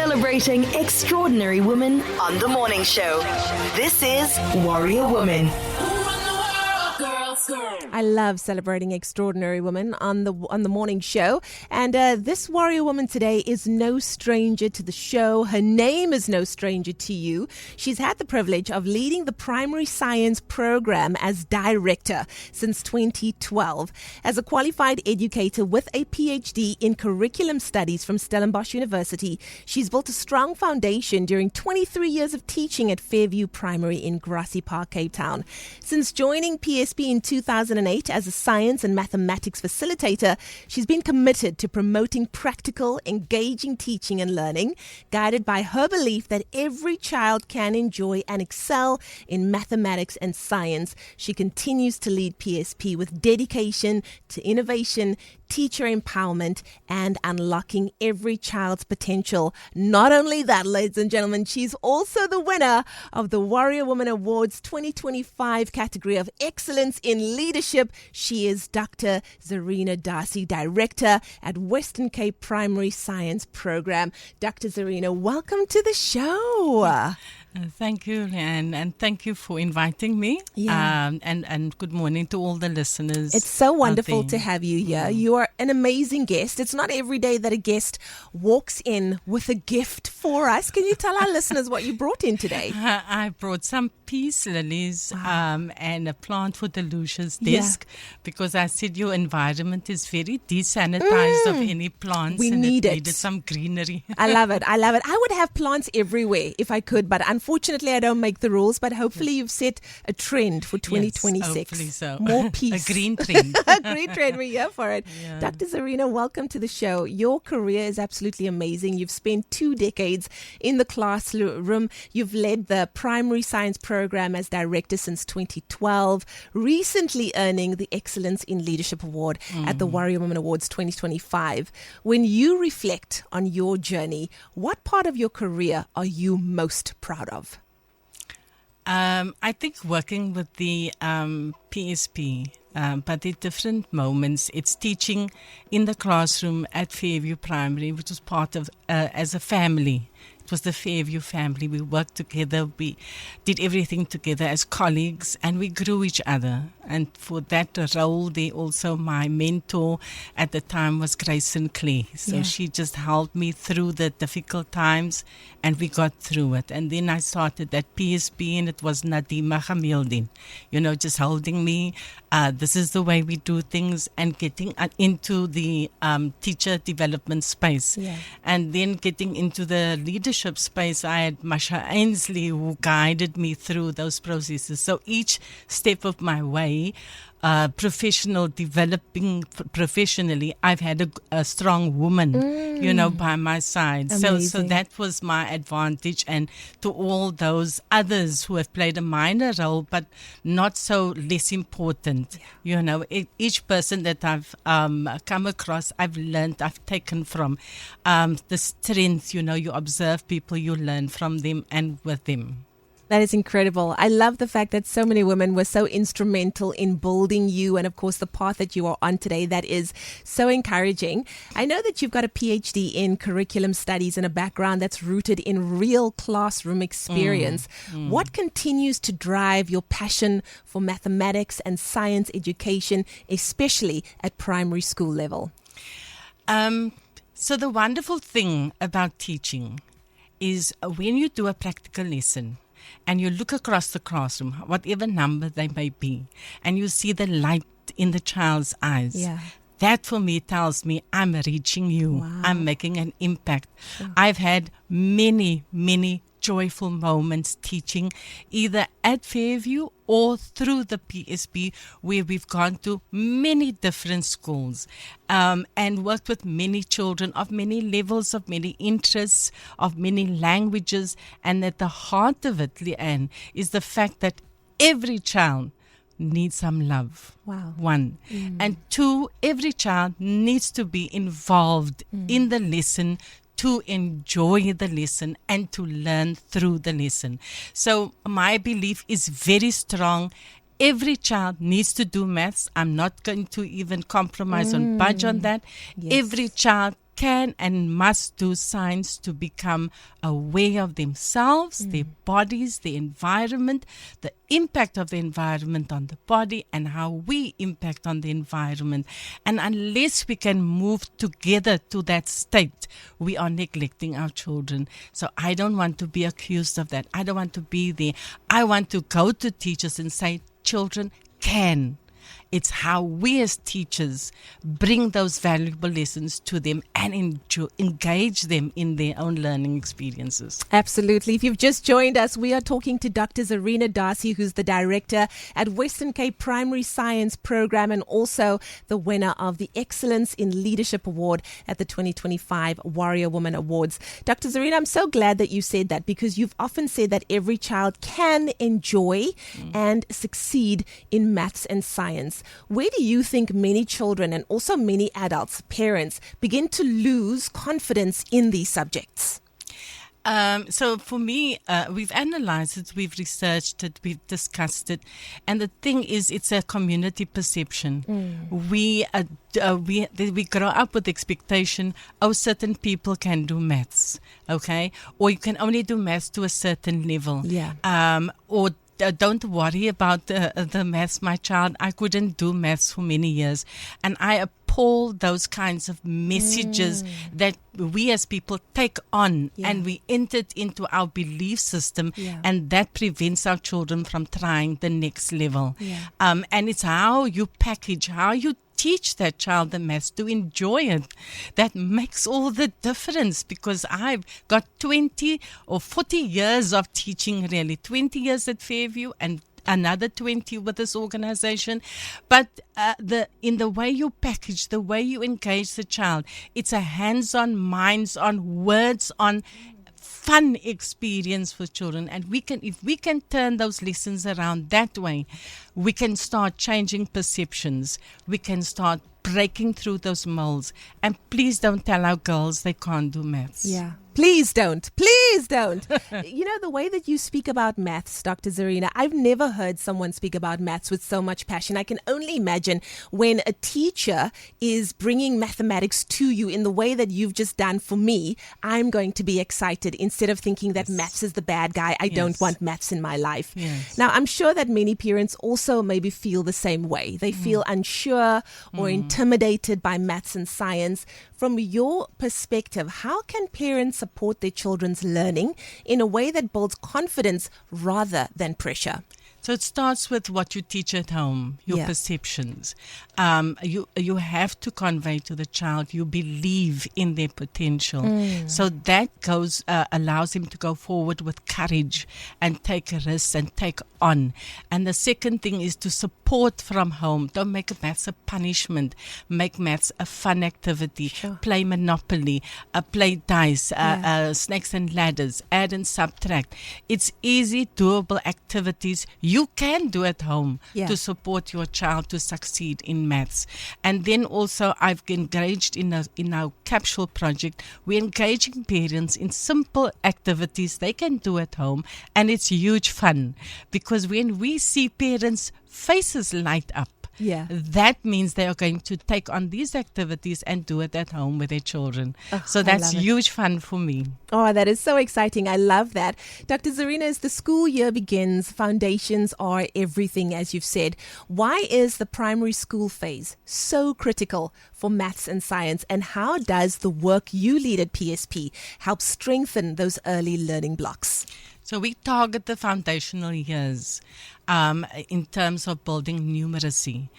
Celebrating extraordinary women on the morning show. This is Warrior Woman. I love celebrating extraordinary women on the morning show, and this warrior woman today is no stranger to the show. Her name is no stranger to you. She's had the privilege of leading the primary science program as director since 2012. As a qualified educator with a PhD in curriculum studies from Stellenbosch University, she's built a strong foundation during 23 years of teaching at Fairview Primary in Grassy Park, Cape Town. Since joining PSP in 2008 as a science and mathematics facilitator, she's been committed to promoting practical, engaging teaching and learning, guided by her belief that every child can enjoy and excel in mathematics and science. She continues to lead PSP with dedication to innovation, teacher empowerment, and unlocking every child's potential. Not only that, ladies and gentlemen, she's also the winner of the Warrior Woman Awards 2025 category of Excellence in Leadership. She is Dr. Zorina Dharsey, Director at Western Cape Primary Science Program. Dr. Zorina, welcome to the show. Thank you, Leigh-Anne, and thank you for inviting me. Yeah. And good morning to all the listeners. It's so wonderful to have you here. You are an amazing guest. It's not every day that a guest walks in with a gift for us. Can you tell our listeners what you brought in today? I brought some peace lilies and a plant for the Lucia's desk because I said your environment is very desanitized of any plants. We and need it it. needed some greenery. I love it. I would have plants everywhere if I could, but unfortunately I don't make the rules. But hopefully you've set a trend for 2026. Yes, hopefully so. More peace. A green trend. A green trend. We're here for it. Yeah. Dr. Zorina, welcome to the show. Your career is absolutely amazing. You've spent 2 decades in the classroom. You've led the primary science program as director since 2012, recently earning the Excellence in Leadership Award at the Warrior Woman Awards 2025. When you reflect on your journey, what part of your career are you most proud of? I think working with the PSP, but at different moments, it's teaching in the classroom at Fairview Primary, which was part of, as a family. It was the Fairview family. We worked together. We did everything together as colleagues, and we grew each other. And for that role, they also, my mentor at the time was Grace Sinclair. So she just helped me through the difficult times, and we got through it. And then I started at PSP, and it was Nadima Hamildin, just holding me. This is the way we do things, and getting into the teacher development space. Yeah. And then getting into the leadership space, I had Masha Ainsley who guided me through those processes. So each step of my way, developing professionally, I've had a strong woman, by my side. So that was my advantage. And to all those others who have played a minor role, but not so less important, each person that I've come across, I've learned, I've taken from the strength, you observe people, you learn from them and with them. That is incredible. I love the fact that so many women were so instrumental in building you and, of course, the path that you are on today. That is so encouraging. I know that you've got a PhD in curriculum studies and a background that's rooted in real classroom experience. What continues to drive your passion for mathematics and science education, especially at primary school level? So the wonderful thing about teaching is when you do a practical lesson, and you look across the classroom, whatever number they may be, and you see the light in the child's eyes. Yeah. That for me tells me I'm reaching you. Wow. I'm making an impact. Sure. I've had many, many joyful moments teaching either at Fairview or through the PSP, where we've gone to many different schools and worked with many children of many levels, of many interests, of many languages. And at the heart of it, Leigh-Anne, is the fact that every child needs some love. Wow. 1. And 2, every child needs to be involved in the lesson, to enjoy the lesson and to learn through the lesson. So my belief is very strong. Every child needs to do maths. I'm not going to even compromise on budge on that. Yes. Every child can and must do science to become aware of themselves, their bodies, the environment, the impact of the environment on the body, and how we impact on the environment. And unless we can move together to that state, we are neglecting our children. So I don't want to be accused of that. I don't want to be there. I want to go to teachers and say, children can. It's how we as teachers bring those valuable lessons to them and engage them in their own learning experiences. Absolutely. If you've just joined us, we are talking to Dr. Zorina Dharsey, who's the director at Western Cape Primary Science Program and also the winner of the Excellence in Leadership Award at the 2025 Warrior Woman Awards. Dr. Zorina, I'm so glad that you said that, because you've often said that every child can enjoy and succeed in maths and science. Where do you think many children and also many adults, parents, begin to lose confidence in these subjects? So for me, we've analyzed it, we've researched it, we've discussed it. And the thing is, it's a community perception. We grow up with expectation, certain people can do maths, okay? Or you can only do maths to a certain level. Or don't worry about the maths, my child. I couldn't do maths for many years. And I appall those kinds of messages that we as people take on and we enter it into our belief system, and that prevents our children from trying the next level. And it's how you package, how you teach that child the maths to enjoy it. That makes all the difference, because I've got 20 or 40 years of teaching, really. 20 years at Fairview and another 20 with this organization. But in the way you package, the way you engage the child, it's a hands-on, minds-on, words-on, fun experience for children. And if we can turn those lessons around that way, we can start changing perceptions. We can start breaking through those molds. And please don't tell our girls they can't do maths. Please don't. Please don't. You know, the way that you speak about maths, Dr. Zorina, I've never heard someone speak about maths with so much passion. I can only imagine when a teacher is bringing mathematics to you in the way that you've just done for me, I'm going to be excited instead of thinking that maths is the bad guy. I don't want maths in my life. Now, I'm sure that many parents also maybe feel the same way. They feel unsure or intimidated by maths and science. From your perspective, how can parents support their children's learning in a way that builds confidence rather than pressure? So it starts with what you teach at home, your perceptions. You have to convey to the child you believe in their potential. So that allows him to go forward with courage and take risks and take on. And the second thing is to support from home. Don't make maths a punishment. Make maths a fun activity. Play Monopoly, play dice, snakes and ladders, add and subtract. It's easy, doable activities you can do at home to support your child to succeed in maths. And then also I've engaged in our capsule project. We're engaging parents in simple activities they can do at home, and it's huge fun, because when we see parents' faces light up, that means they are going to take on these activities and do it at home with their children. So that's huge fun for me. Oh, that is so exciting. I love that. Dr. Zorina, as the school year begins, foundations are everything, as you've said. Why is the primary school phase so critical for maths and science? And how does the work you lead at PSP help strengthen those early learning blocks? So we target the foundational years in terms of building numeracy.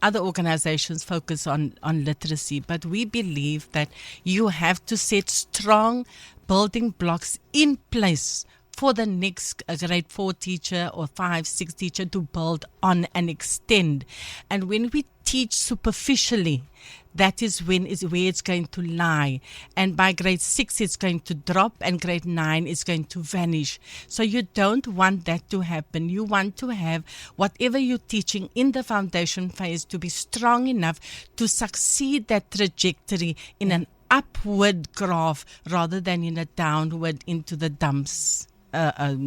Other organizations focus on literacy, but we believe that you have to set strong building blocks in place for the next grade 4 teacher or 5, 6 teacher to build on and extend. And when we teach superficially, that is where it's going to lie. And by grade 6, it's going to drop, and grade 9 is going to vanish. So you don't want that to happen. You want to have whatever you're teaching in the foundation phase to be strong enough to succeed that trajectory in an upward graph rather than in a downward into the dumps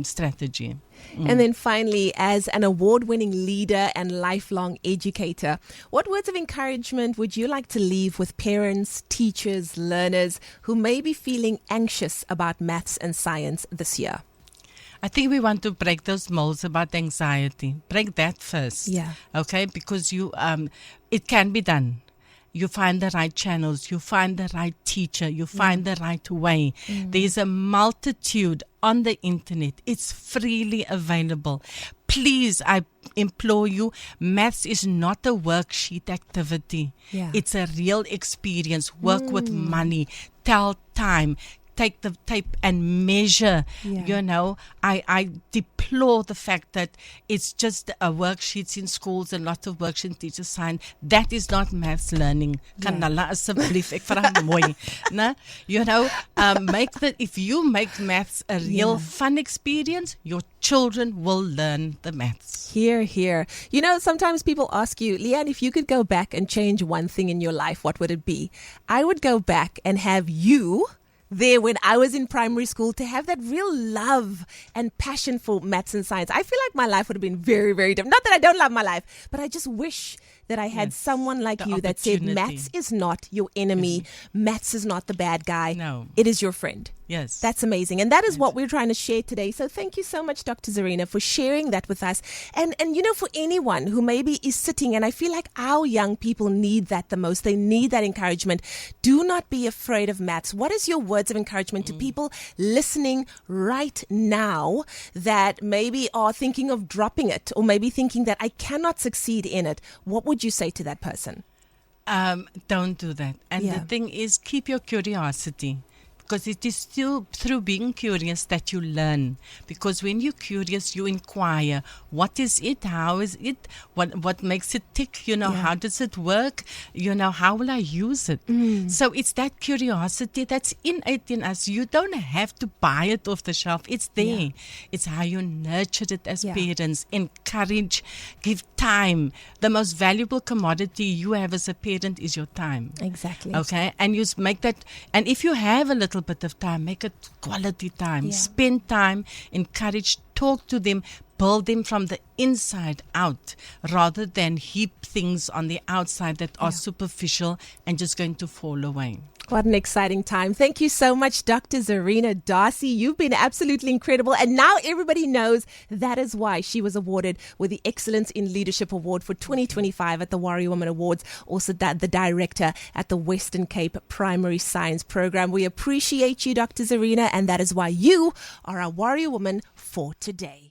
strategy. And then finally, as an award-winning leader and lifelong educator, what words of encouragement would you like to leave with parents, teachers, learners who may be feeling anxious about maths and science this year? I think we want to break those molds about anxiety. Break that first. Yeah. Okay? Because it can be done. You find the right channels, you find the right teacher, you find the right way. There's a multitude on the internet. It's freely available. Please, I implore you, maths is not a worksheet activity. Yeah. It's a real experience. Work with money, tell time. Take the tape and measure. I deplore the fact that it's just worksheets in schools and lots of worksheets teachers sign. That is not maths learning. Kan hulle asseblief, ek vra mooi. If you make maths a real fun experience, your children will learn the maths. Hear, hear. Sometimes people ask you, Leigh-Anne, if you could go back and change one thing in your life, what would it be? I would go back and have you there when I was in primary school to have that real love and passion for maths and science. I feel like my life would have been very, very different. Not that I don't love my life, but I just wish that I had someone like you that said maths is not your enemy. Maths is not the bad guy. No. It is your friend. Yes. That's amazing. And that is what we're trying to share today. So thank you so much, Dr. Zorina, for sharing that with us. And for anyone who maybe is sitting, and I feel like our young people need that the most. They need that encouragement. Do not be afraid of maths. What is your words of encouragement to people listening right now that maybe are thinking of dropping it or maybe thinking that I cannot succeed in it? What would you say to that person? Don't do that. And the thing is, keep your curiosity. Because it is still through being curious that you learn. Because when you're curious, you inquire, what is it? How is it? What makes it tick? How does it work? How will I use it? So it's that curiosity that's innate in us. You don't have to buy it off the shelf. It's there. Yeah. It's how you nurture it as parents. Encourage, give time. The most valuable commodity you have as a parent is your time. Exactly. Okay? And you make that, and if you have a little bit of time, make it quality time. Spend time, encourage, talk to them, build them from the inside out rather than heap things on the outside that are superficial and just going to fall away. What an exciting time. Thank you so much, Dr. Zorina Dharsey. You've been absolutely incredible. And now everybody knows that is why she was awarded with the Excellence in Leadership Award for 2025 at the Warrior Woman Awards. Also the director at the Western Cape Primary Science Program. We appreciate you, Dr. Zorina, and that is why you are our Warrior Woman for today.